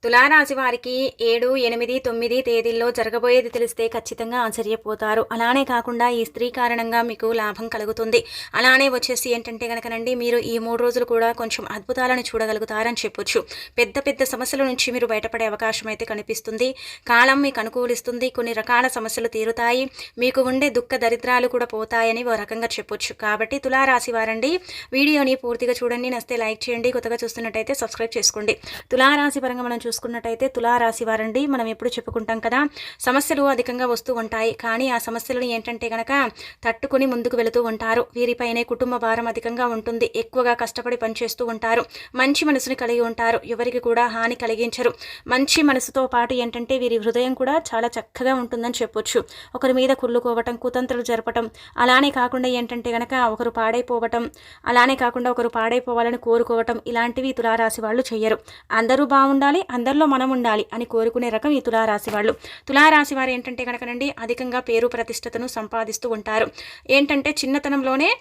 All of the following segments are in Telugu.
తులారాశి వారికి 7, 8, 9 తేదీల్లో జరగబోయేది తెలిస్తే ఖచ్చితంగా ఆశ్చర్యపోతారు. అలానే కాకుండా ఈ స్త్రీ కారణంగా మీకు లాభం కలుగుతుంది. అలానే వచ్చేసి ఏంటంటే గనకనండి మీరు ఈ 3 రోజులు కూడా కొంచెం అద్భుతాలను చూడగలుగుతారని చెప్పొచ్చు. పెద్ద పెద్ద సమస్యల నుంచి మీరు బయటపడే అవకాశం అయితే కనిపిస్తుంది. కాలం మీకు అనుకూలిస్తుంది. కొన్ని రకాల సమస్యలు తీరుతాయి. మీకు ఉండే దుఃఖ దరిద్రాలు కూడా పోతాయని ఓ రకంగా చెప్పొచ్చు. కాబట్టి తులారాశి వారండి వీడియోని పూర్తిగా చూడండి. నస్తే లైక్ చేయండి. కొత్తగా చూస్తున్నట్టయితే సబ్స్క్రైబ్ చేసుకోండి. తులారాశి పరంగా మనం చూసుకున్నట్టయితే తులారాశి వారండి మనం ఎప్పుడు చెప్పుకుంటాం కదా, సమస్యలు అధికంగా వస్తూ ఉంటాయి. కానీ ఆ సమస్యలను ఏంటంటే గనక తట్టుకుని ముందుకు వెళుతూ ఉంటారు. వీరిపైనే కుటుంబ భారం అధికంగా ఉంటుంది. ఎక్కువగా కష్టపడి పనిచేస్తూ ఉంటారు. మంచి మనసుని కలిగి ఉంటారు. ఎవరికి కూడా హాని కలిగించరు. మంచి మనసుతో పాటు ఏంటంటే వీరి హృదయం కూడా చాలా చక్కగా ఉంటుందని చెప్పొచ్చు. ఒకరి మీద కుళ్ళుకోవటం, కుతంత్రాలు జరపటం, అలానే కాకుండా ఏంటంటే గనక ఒకరు పాడైపోవటం, అలానే కాకుండా ఒకరు పాడైపోవాలని కోరుకోవటం, ఇలాంటివి తులారాశి వాళ్ళు చెయ్యరు. అందరూ బాగుండాలి, అందరిలో మనం ఉండాలి అని కోరుకునే రకం ఈ తులారాశి వాళ్ళు. తులారాశి వారు ఏంటంటే కనుకనండి అధికంగా పేరు ప్రతిష్టతను సంపాదిస్తూ ఉంటారు. ఏంటంటే చిన్నతనంలోనే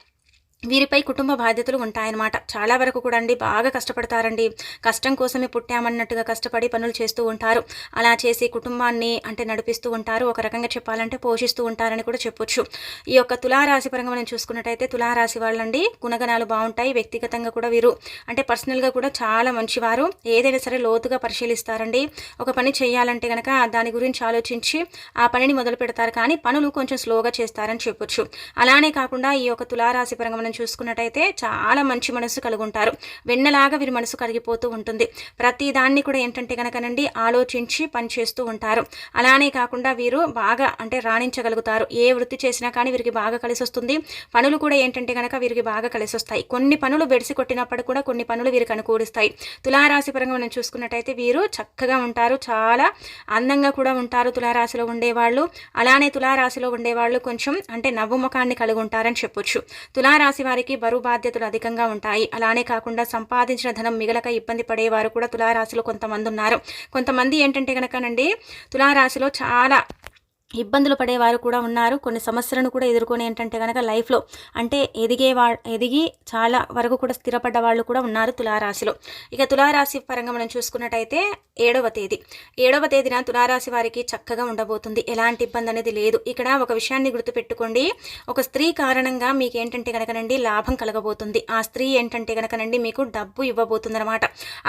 వీరిపై కుటుంబ బాధ్యతలు ఉంటాయన్నమాట. చాలా వరకు కూడా అండి బాగా కష్టపడతారండి. కష్టం కోసమే పుట్టామన్నట్టుగా కష్టపడి పనులు చేస్తూ ఉంటారు. అలా చేసి కుటుంబాన్ని అంటే నడిపిస్తూ ఉంటారు. ఒక రకంగా చెప్పాలంటే పోషిస్తూ ఉంటారని కూడా చెప్పొచ్చు. ఈ యొక్క తులారాశి పరంగా మనం చూసుకున్నట్టయితే తులారాశి వాళ్ళండి గుణగణాలు బాగుంటాయి. వ్యక్తిగతంగా కూడా వీరు అంటే పర్సనల్గా కూడా చాలా మంచివారు. ఏదైనా సరే లోతుగా పరిశీలిస్తారండి. ఒక పని చేయాలంటే కనుక దాని గురించి ఆలోచించి ఆ పనిని మొదలు పెడతారు. కానీ పనులు కొంచెం స్లోగా చేస్తారని చెప్పొచ్చు. అలానే కాకుండా ఈ యొక్క తులారాశి పరంగా చూసుకున్నట్టయితే చాలా మంచి మనసు కలిగి ఉంటారు. వెన్నలాగా వీరి మనసు కరిగిపోతూ ఉంటుంది. ప్రతి దాన్ని కూడా ఏంటంటే కనుకనండి ఆలోచించి పని చేస్తూ ఉంటారు. అలానే కాకుండా వీరు బాగా అంటే రాణించగలుగుతారు. ఏ వృత్తి చేసినా కానీ వీరికి బాగా కలిసి వస్తుంది. పనులు కూడా ఏంటంటే కనుక వీరికి బాగా కలిసి వస్తాయి. కొన్ని పనులు బెడిసి కొట్టినప్పుడు కూడా కొన్ని పనులు వీరికి అనుకూలిస్తాయి. తులారాశి పరంగా మనం చూసుకున్నట్టయితే వీరు చక్కగా ఉంటారు. చాలా అందంగా కూడా ఉంటారు తులారాశిలో ఉండేవాళ్ళు. అలానే తులారాశిలో ఉండేవాళ్ళు కొంచెం అంటే నవ్వు ముఖాన్ని కలిగి ఉంటారని చెప్పొచ్చు. తులారాశి వారికి బరువు బాధ్యతలు అధికంగా ఉంటాయి. అలానే కాకుండా సంపాదించిన ధనం మిగలక ఇబ్బంది పడేవారు కూడా తులారాశిలో కొంతమంది ఉన్నారు. కొంతమంది ఏంటంటే కనుకనండి తులారాశిలో చాలా ఇబ్బందులు పడేవారు కూడా ఉన్నారు. కొన్ని సమస్యలను కూడా ఎదుర్కొని ఏంటంటే కనుక లైఫ్లో అంటే ఎదిగి చాలా వరకు కూడా స్థిరపడ్డ వాళ్ళు కూడా ఉన్నారు తులారాశిలో. ఇక తులారాశి పరంగా మనం చూసుకున్నట్టయితే 7వ తేదీన తులారాశి వారికి చక్కగా ఉండబోతుంది. ఎలాంటి ఇబ్బంది అనేది లేదు. ఇక్కడ ఒక విషయాన్ని గుర్తుపెట్టుకోండి. ఒక స్త్రీ కారణంగా మీకు ఏంటంటే కనుకనండి లాభం కలగబోతుంది. ఆ స్త్రీ ఏంటంటే కనుకనండి మీకు డబ్బు ఇవ్వబోతుంది అనమాట.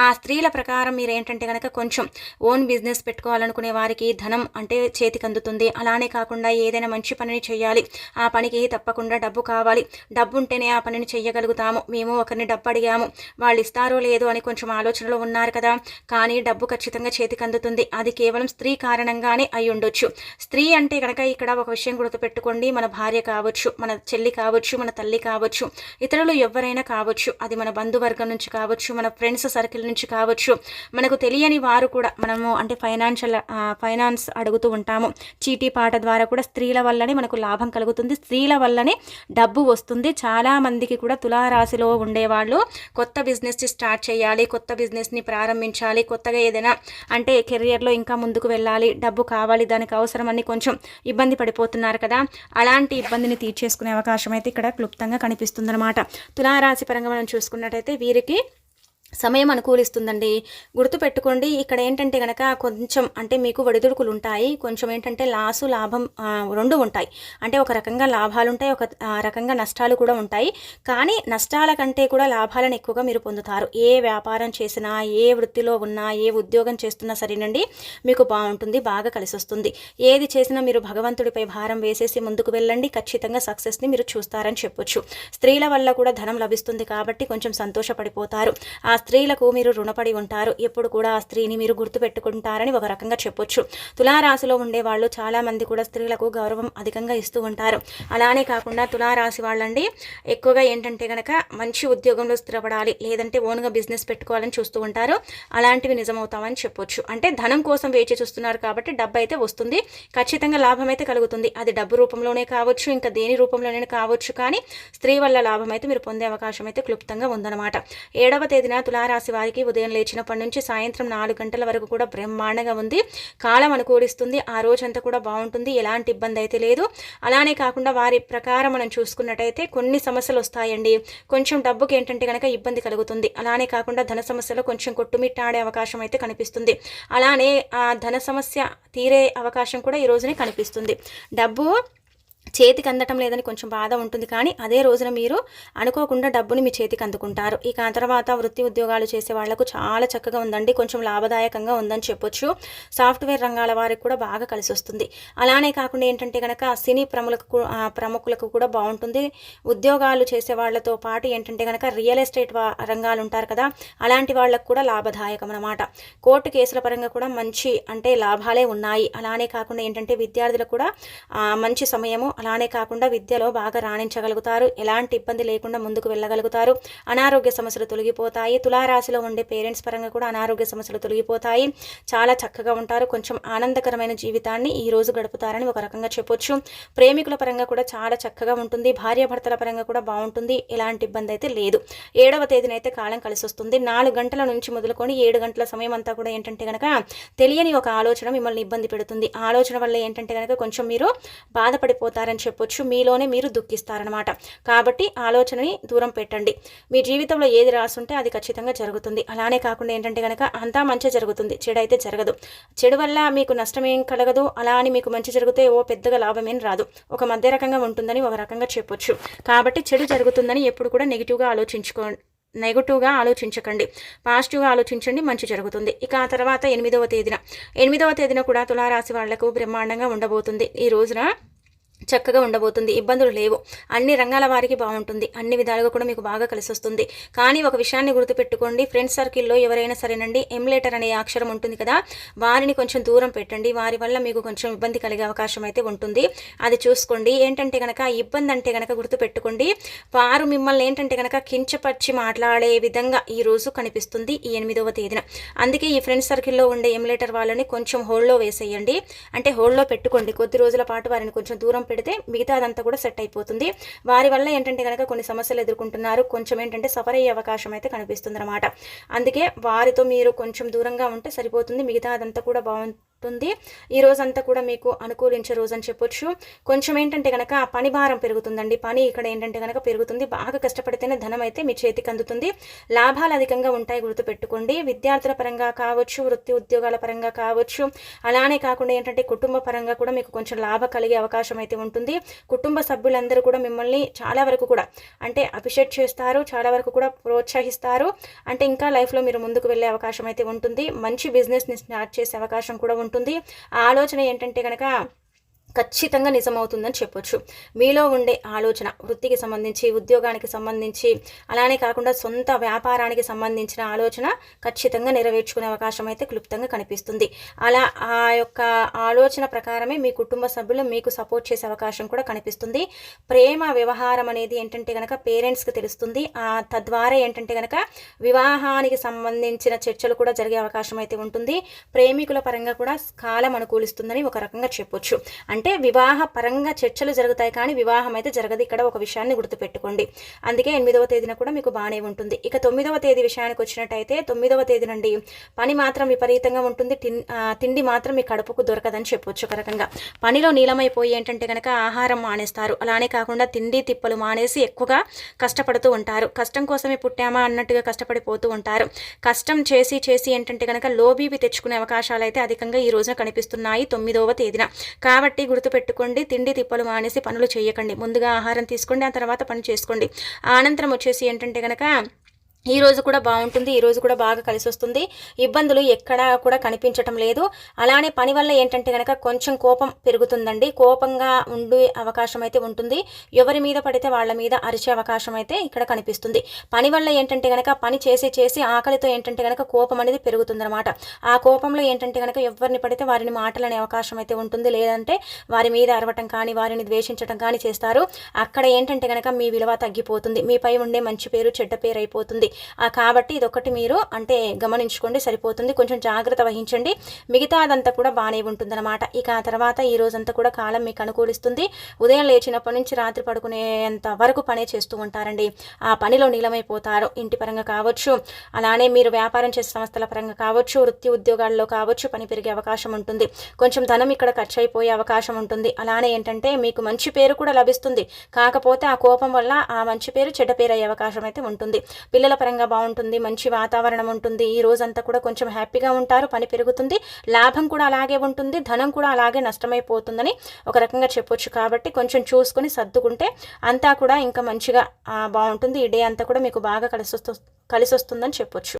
ఆ స్త్రీల ప్రకారం మీరు ఏంటంటే కనుక కొంచెం ఓన్ బిజినెస్ పెట్టుకోవాలనుకునే వారికి ధనం అంటే చేతికి అందుతుంది. అలానే కాకుండా ఏదైనా మంచి పనిని చేయాలి, ఆ పనికి తప్పకుండా డబ్బు కావాలి, డబ్బు ఉంటేనే ఆ పనిని చేయగలుగుతాము, మేము ఒకరిని డబ్బు అడిగాము వాళ్ళు ఇస్తారో లేదో అని కొంచెం ఆలోచనలో ఉన్నారు కదా, కానీ డబ్బు ఖచ్చితంగా చేతికి అందుతుంది. అది కేవలం స్త్రీ కారణంగానే అయి ఉండొచ్చు. స్త్రీ అంటే కనుక ఇక్కడ ఒక విషయం గుర్తుపెట్టుకోండి, మన భార్య కావచ్చు, మన చెల్లి కావచ్చు, మన తల్లి కావచ్చు, ఇతరులు ఎవరైనా కావచ్చు, అది మన బంధువర్గం నుంచి కావచ్చు, మన ఫ్రెండ్స్ సర్కిల్ నుంచి కావచ్చు, మనకు తెలియని వారు కూడా మనము అంటే ఫైనాన్స్ అడుగుతూ ఉంటాము. చీటీ పాట ద్వారా కూడా స్త్రీల వల్లనే మనకు లాభం కలుగుతుంది. స్త్రీల వల్లనే డబ్బు వస్తుంది. చాలా మందికి కూడా తులారాశిలో ఉండేవాళ్ళు కొత్త బిజినెస్ స్టార్ట్ చేయాలి, కొత్త బిజినెస్ని ప్రారంభించాలి, కొత్తగా ఏదైనా అంటే కెరియర్లో ఇంకా ముందుకు వెళ్ళాలి, డబ్బు కావాలి, దానికి అవసరమని కొంచెం ఇబ్బంది పడిపోతున్నారు కదా, అలాంటి ఇబ్బందిని తీర్చేసుకునే అవకాశం అయితే ఇక్కడ క్లుప్తంగా కనిపిస్తుందన్నమాట. తులారాశి పరంగా మనం చూసుకున్నట్టయితే వీరికి సమయం అనుకూలిస్తుందండి. గుర్తుపెట్టుకోండి ఇక్కడ ఏంటంటే కనుక కొంచెం అంటే మీకు ఒడిదుడుకులు ఉంటాయి. కొంచెం ఏంటంటే లాభం రెండు ఉంటాయి. అంటే ఒక రకంగా లాభాలు ఉంటాయి, ఒక రకంగా నష్టాలు కూడా ఉంటాయి. కానీ నష్టాల కంటే కూడా లాభాలను ఎక్కువగా మీరు పొందుతారు. ఏ వ్యాపారం చేసినా, ఏ వృత్తిలో ఉన్నా, ఏ ఉద్యోగం చేస్తున్నా సరేనండి మీకు బాగుంటుంది, బాగా కలిసి వస్తుంది. ఏది చేసినా మీరు భగవంతుడిపై భారం వేసేసి ముందుకు వెళ్ళండి, ఖచ్చితంగా సక్సెస్ని మీరు చూస్తారని చెప్పొచ్చు. స్త్రీల వల్ల కూడా ధనం లభిస్తుంది కాబట్టి కొంచెం సంతోషపడిపోతారు. ఆ స్త్రీలకు మీరు రుణపడి ఉంటారు. ఎప్పుడు కూడా ఆ స్త్రీని మీరు గుర్తుపెట్టుకుంటారని ఒక రకంగా చెప్పొచ్చు. తులారాశిలో ఉండేవాళ్ళు చాలామంది కూడా స్త్రీలకు గౌరవం అధికంగా ఇస్తూ ఉంటారు. అలానే కాకుండా తులారాశి వాళ్ళండి ఎక్కువగా ఏంటంటే కనుక మంచి ఉద్యోగంలో స్థిరపడాలి, లేదంటే ఓన్గా బిజినెస్ పెట్టుకోవాలని చూస్తూ ఉంటారు. అలాంటివి నిజమవుతామని చెప్పొచ్చు. అంటే ధనం కోసం వేచి చూస్తున్నారు కాబట్టి డబ్బు అయితే వస్తుంది, ఖచ్చితంగా లాభం అయితే కలుగుతుంది. అది డబ్బు రూపంలోనే కావచ్చు, ఇంకా దేని రూపంలోనే కావచ్చు, కానీ స్త్రీ వల్ల లాభం అయితే మీరు పొందే అవకాశం అయితే క్లుప్తంగా ఉందన్నమాట. 7వ తేదీన తులారాశి వారికి ఉదయం లేచినప్పటి నుంచి సాయంత్రం 4 గంటల వరకు కూడా బ్రహ్మాండంగా ఉంది. కాలం అనుకూలిస్తుంది. ఆ రోజంతా కూడా బాగుంటుంది. ఎలాంటి ఇబ్బంది అయితే లేదు. అలానే కాకుండా వారి ప్రకారం మనం చూసుకున్నట్టయితే కొన్ని సమస్యలు వస్తాయండి. కొంచెం డబ్బుకి ఏంటంటే కనుక ఇబ్బంది కలుగుతుంది. అలానే కాకుండా ధన సమస్యలో కొంచెం కొట్టుమిట్టాడే అవకాశం అయితే కనిపిస్తుంది. అలానే ఆ ధన సమస్య తీరే అవకాశం కూడా ఈ రోజునే కనిపిస్తుంది. డబ్బు చేతికి అందటం లేదని కొంచెం బాధ ఉంటుంది, కానీ అదే రోజున మీరు అనుకోకుండా డబ్బుని మీ చేతికి అందుకుంటారు. ఇక ఆ తర్వాత వృత్తి ఉద్యోగాలు చేసే వాళ్లకు చాలా చక్కగా ఉందండి. కొంచెం లాభదాయకంగా ఉందని చెప్పొచ్చు. సాఫ్ట్వేర్ రంగాల వారికి కూడా బాగా కలిసి వస్తుంది. అలానే కాకుండా ఏంటంటే కనుక సినీ ప్రముఖులకు కూడా బాగుంటుంది. ఉద్యోగాలు చేసే వాళ్లతో పాటు ఏంటంటే కనుక రియల్ ఎస్టేట్ రంగాలు ఉంటారు కదా, అలాంటి వాళ్ళకు కూడా లాభదాయకం అన్నమాట. కోర్టు కేసుల పరంగా కూడా మంచి లాభాలే ఉన్నాయి. అలానే కాకుండా ఏంటంటే విద్యార్థులకు కూడా మంచి సమయము. అలానే కాకుండా విద్యలో బాగా రాణించగలుగుతారు. ఎలాంటి ఇబ్బంది లేకుండా ముందుకు వెళ్ళగలుగుతారు. అనారోగ్య సమస్యలు తొలగిపోతాయి. తులారాశిలో ఉండే పేరెంట్స్ పరంగా కూడా అనారోగ్య సమస్యలు తొలగిపోతాయి. చాలా చక్కగా ఉంటారు. కొంచెం ఆనందకరమైన జీవితాన్ని ఈ రోజు గడుపుతారని ఒక రకంగా చెప్పొచ్చు. ప్రేమికుల పరంగా కూడా చాలా చక్కగా ఉంటుంది. భార్యాభర్తల పరంగా కూడా బాగుంటుంది. ఎలాంటి ఇబ్బంది అయితే లేదు. 7వ తేదీన అయితే కాలం కలిసి వస్తుంది. 4 గంటల నుంచి మొదలుకొని 7 గంటల సమయం అంతా కూడా ఏంటంటే కనుక తెలియని ఒక ఆలోచన మిమ్మల్ని ఇబ్బంది పెడుతుంది. ఆలోచన వల్ల ఏంటంటే కనుక కొంచెం మీరు బాధపడిపోతారు అని చెప్పొచ్చు. మీలోనే మీరు దుఃఖిస్తారనమాట. కాబట్టి ఆలోచనని దూరం పెట్టండి. మీ జీవితంలో ఏది రాసుంటే అది ఖచ్చితంగా జరుగుతుంది. అలానే కాకుండా ఏంటంటే కనుక అంతా మంచి జరుగుతుంది, చెడు అయితే జరగదు. చెడు వల్ల మీకు నష్టమేం కలగదు. అలా అని మీకు మంచి జరిగితే పెద్దగా లాభమేం రాదు. ఒక మధ్య రకంగా ఉంటుందని ఒక రకంగా చెప్పొచ్చు. కాబట్టి చెడు జరుగుతుందని ఎప్పుడు కూడా నెగిటివ్గా ఆలోచించకండి. పాజిటివ్గా ఆలోచించండి, మంచి జరుగుతుంది. ఇక ఆ తర్వాత 8వ తేదీన కూడా తులారాశి వాళ్లకు బ్రహ్మాండంగా ఉండబోతుంది. ఈ రోజున చక్కగా ఉండబోతుంది. ఇబ్బందులు లేవు. అన్ని రంగాల వారికి బాగుంటుంది. అన్ని విధాలుగా కూడా మీకు బాగా కలిసి వస్తుంది. కానీ ఒక విషయాన్ని గుర్తుపెట్టుకోండి, ఫ్రెండ్స్ సర్కిల్లో ఎవరైనా సరేనండి ఎమ్లేటర్ అనే అక్షరం ఉంటుంది కదా, వారిని కొంచెం దూరం పెట్టండి. వారి వల్ల మీకు కొంచెం ఇబ్బంది కలిగే అవకాశం అయితే ఉంటుంది. అది చూసుకోండి. ఏంటంటే కనుక ఇబ్బంది అంటే కనుక గుర్తుపెట్టుకోండి, వారు మిమ్మల్ని ఏంటంటే కనుక కించపరిచి మాట్లాడే విధంగా ఈ రోజు కనిపిస్తుంది ఈ 8వ తేదీన. అందుకే ఈ ఫ్రెండ్స్ సర్కిల్లో ఉండే ఎమ్లేటర్ వాళ్ళని కొంచెం హోల్డ్లో వేసేయండి. హోల్డ్లో పెట్టుకోండి. కొద్ది రోజుల పాటు వారిని కొంచెం దూరం పెడితే మిగతా అదంతా కూడా సెట్ అయిపోతుంది. వారి వల్ల ఏంటంటే కనుక కొన్ని సమస్యలు ఎదుర్కొంటున్నారు. కొంచెం ఏంటంటే సఫర్ అయ్యే అవకాశం అయితే కనిపిస్తుంది అన్నమాట. అందుకే వారితో మీరు కొంచెం దూరంగా ఉంటే సరిపోతుంది. మిగతా అదంతా కూడా బాగుంటుంది. ఈ రోజంతా కూడా మీకు అనుకూలించే రోజు అని చెప్పొచ్చు. కొంచెం ఏంటంటే కనుక పని భారం పెరుగుతుందండి. పని ఇక్కడ ఏంటంటే కనుక పెరుగుతుంది. బాగా కష్టపడితేనే ధనం అయితే మీ చేతికి అందుతుంది. లాభాలు అధికంగా ఉంటాయి, గుర్తుపెట్టుకోండి. విద్యార్థుల పరంగా కావచ్చు, వృత్తి ఉద్యోగాల పరంగా కావచ్చు, అలానే కాకుండా ఏంటంటే కుటుంబ పరంగా కూడా మీకు కొంచెం లాభం కలిగే అవకాశం అయితే ఉంటుంది. కుటుంబ సభ్యులందరూ కూడా మిమ్మల్ని చాలా వరకు కూడా అప్రిషియేట్ చేస్తారు, చాలా వరకు కూడా ప్రోత్సహిస్తారు. ఇంకా లైఫ్లో మీరు ముందుకు వెళ్ళే అవకాశం అయితే ఉంటుంది. మంచి బిజినెస్ని స్టార్ట్ చేసే అవకాశం కూడా ఉంటుంది. ఆ ఆలోచన ఏంటంటే కనుక ఖచ్చితంగా నిజమవుతుందని చెప్పొచ్చు. మీలో ఉండే ఆలోచన వృత్తికి సంబంధించి, ఉద్యోగానికి సంబంధించి, అలానే కాకుండా సొంత వ్యాపారానికి సంబంధించిన ఆలోచన ఖచ్చితంగా నెరవేర్చుకునే అవకాశం అయితే క్లుప్తంగా కనిపిస్తుంది. అలా ఆ యొక్క ఆలోచన ప్రకారమే మీ కుటుంబ సభ్యులు మీకు సపోర్ట్ చేసే అవకాశం కూడా కనిపిస్తుంది. ప్రేమ వ్యవహారం అనేది ఏంటంటే కనుక పేరెంట్స్కి తెలుస్తుంది. తద్వారా ఏంటంటే కనుక వివాహానికి సంబంధించిన చర్చలు కూడా జరిగే అవకాశం అయితే ఉంటుంది. ప్రేమికుల పరంగా కూడా కాలం అనుకూలిస్తుందని ఒక రకంగా చెప్పొచ్చు. వివాహ పరంగా చర్చలు జరుగుతాయి, కానీ వివాహం అయితే జరగదు. ఇక్కడ ఒక విషయాన్ని గుర్తుపెట్టుకోండి. అందుకే 8వ తేదీన కూడా మీకు బాగానే ఉంటుంది. ఇక 9వ తేదీ విషయానికి వచ్చినట్టయితే 9వ తేదీ నుండి పని మాత్రం విపరీతంగా ఉంటుంది. తిండి మాత్రం మీ కడుపుకు దొరకదని చెప్పొచ్చు. ఒక రకంగా పనిలో నీలమైపోయి ఏంటంటే కనుక ఆహారం మానేస్తారు. అలానే కాకుండా తిండి తిప్పలు మానేసి ఎక్కువగా కష్టపడుతూ ఉంటారు. కష్టం కోసమే పుట్టామా అన్నట్టుగా కష్టపడిపోతూ ఉంటారు. కష్టం చేసి ఏంటంటే కనుక లోబీపీ తెచ్చుకునే అవకాశాలు అయితే అధికంగా ఈ రోజున కనిపిస్తున్నాయి 9వ తేదీన. కాబట్టి గుర్తుపెట్టుకోండి, తిండి తిప్పలు మానేసి పనులు చేయకండి. ముందుగా ఆహారం తీసుకోండి, ఆ తర్వాత పని చేసుకోండి. అనంతరం వచ్చేసి ఏంటంటే కనుక ఈ రోజు కూడా బాగుంటుంది. ఈ రోజు కూడా బాగా కలిసి వస్తుంది. ఇబ్బందులు ఎక్కడా కూడా కనిపించటం లేదు. అలానే పని వల్ల ఏంటంటే కనుక కొంచెం కోపం పెరుగుతుందండి. కోపంగా ఉండే అవకాశం అయితే ఉంటుంది. ఎవరి మీద పడితే వాళ్ళ మీద అరిచే అవకాశం అయితే ఇక్కడ కనిపిస్తుంది. పని వల్ల ఏంటంటే కనుక పని చేసి ఆకలితో ఏంటంటే కనుక కోపం అనేది పెరుగుతుందన్నమాట. ఆ కోపంలో ఏంటంటే కనుక ఎవరిని పడితే వారిని మాటలనే అవకాశం అయితే ఉంటుంది. లేదంటే వారి మీద అరవటం కానీ, వారిని ద్వేషించడం కానీ చేస్తారు. అక్కడ ఏంటంటే కనుక మీ విలువ తగ్గిపోతుంది. మీపై ఉండే మంచి పేరు చెడ్డ పేరు అయిపోతుంది. కాబట్టి ఇదొకటి మీరు అంటే గమనించుకోండి, సరిపోతుంది. కొంచెం జాగ్రత్త వహించండి, మిగతాదంతా కూడా బాగానే ఉంటుందన్నమాట. ఇక ఆ తర్వాత ఈ రోజంతా కూడా కాలం మీకు అనుకూలిస్తుంది. ఉదయం లేచినప్పటి నుంచి రాత్రి పడుకునేంత వరకు పనే చేస్తూ ఉంటారండి. ఆ పనిలో నీలమైపోతారు. ఇంటి పరంగా కావచ్చు, అలానే మీరు వ్యాపారం చేసే సంస్థల పరంగా కావచ్చు, వృత్తి ఉద్యోగాల్లో కావచ్చు పని పెరిగే అవకాశం ఉంటుంది. కొంచెం ధనం ఇక్కడ ఖర్చు అయిపోయే అవకాశం ఉంటుంది. అలానే ఏంటంటే మీకు మంచి పేరు కూడా లభిస్తుంది. కాకపోతే ఆ కోపం వల్ల ఆ మంచి పేరు చెడ్డ పేరు అయ్యే అవకాశం అయితే ఉంటుంది. పిల్లల పరంగా బాగుంటుంది, మంచి వాతావరణం ఉంటుంది. ఈ రోజంతా కూడా కొంచెం హ్యాపీగా ఉంటారు, పని పెరుగుతుంది, లాభం కూడా అలాగే ఉంటుంది, ధనం కూడా అలాగే నష్టమైపోతుందని ఒక రకంగా చెప్పొచ్చు. కాబట్టి కొంచెం చూసుకొని సర్దుకుంటే అంతా కూడా ఇంకా మంచిగా బాగుంటుంది. ఈ డే అంతా కూడా మీకు బాగా కలిసి వస్తుందని చెప్పొచ్చు.